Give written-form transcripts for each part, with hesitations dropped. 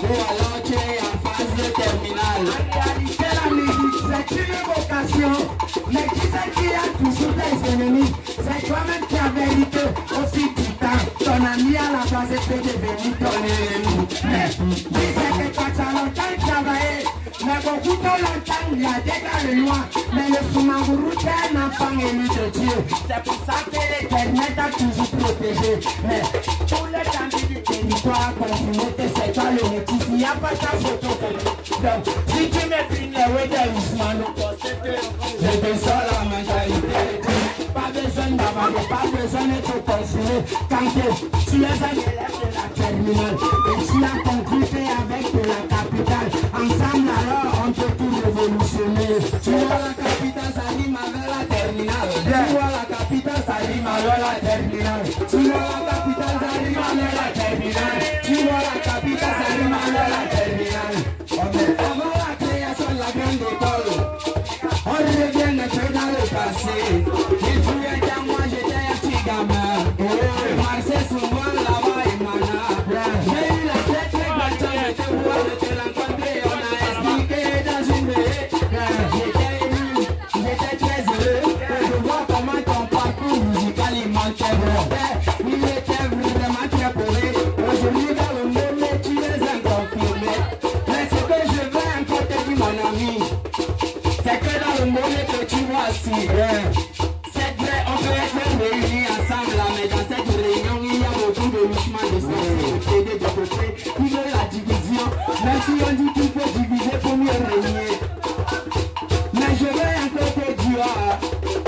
ou alors tu es en phase de terminale. En réalité, la musique, c'est une vocation. Mais qui c'est qui a toujours des ennemis? C'est toi-même qui as vérité aussi du temps. Ton ami à la base peut devenir ton ennemi. Mais dis que toi tu as longtemps travaillé. Mais beaucoup trop longtemps, il y a des loin. Mais le Soumangourou, c'est un enfant élu de Dieu. C'est pour ça que l'Éternel t'a toujours protégé. Mais pour les temps du territoire, continuité, c'est toi le métis. Il n'y a pas ta photo. Donc, si tu m'éprines les ouais de Ousmane, Je te sors la mentalité. pas besoin d'avaler, pas besoin de te consoler. Quand tu es un élève de la terminale et tu as conclué avec la capitale, ensemble alors on peut tout révolutionner. Tu vois la capitale, ça rime avec la terminale. Tu vois la capitale, ça rime avec la terminale. Tu vois la capitale, ça rime avec la terminale. Tu vois la capitale, ça rime avec la terminale. Avant la création de la grande école, on revient un peu dans le passé. Il fut un temps, moi j'étais un petit gamin. Je marchais souvent là-bas et mana. J'ai eu la très très grande chance de te voir, de te rencontrer. On a expliqué dans une veillée. J'étais ému, j'étais très heureux de voir comment ton parcours musical il manquait bon. Il était vraiment très poré. Aujourd'hui dans le monde tu es un confirmé. Mais ce que je veux encore te dire mon ami, c'est que dans le monde que tu vois si c'est vrai, on peut être réunis ensemble là, mais dans cette réunion il y a beaucoup de mouvements de sensibilité de côté qui veut la division. Même si on dit qu'il faut diviser pour mieux régner. Mais je veux encore te dire,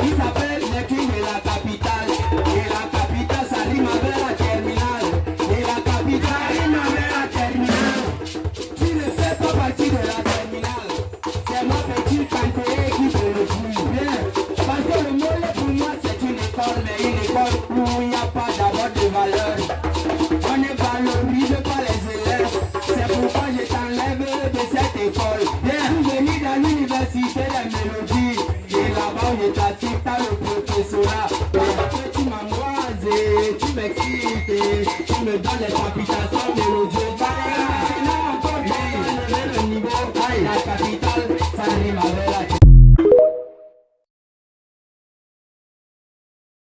il s'appelle le king de la capitale. Et la capitale ça rime avec la terminale. Et la capitale rime avec la terminale. Tu ne fais pas partie de la terminale. C'est ma petite Kanté qui te le dit. Bien. Parce que le monde pour moi c'est une école, mais une école où il n'y a pas d'abord de valeur. On ne valorise pas les élèves. C'est pourquoi je t'enlève de cette école. Bien. Je suis venu dans l'université des mélodies.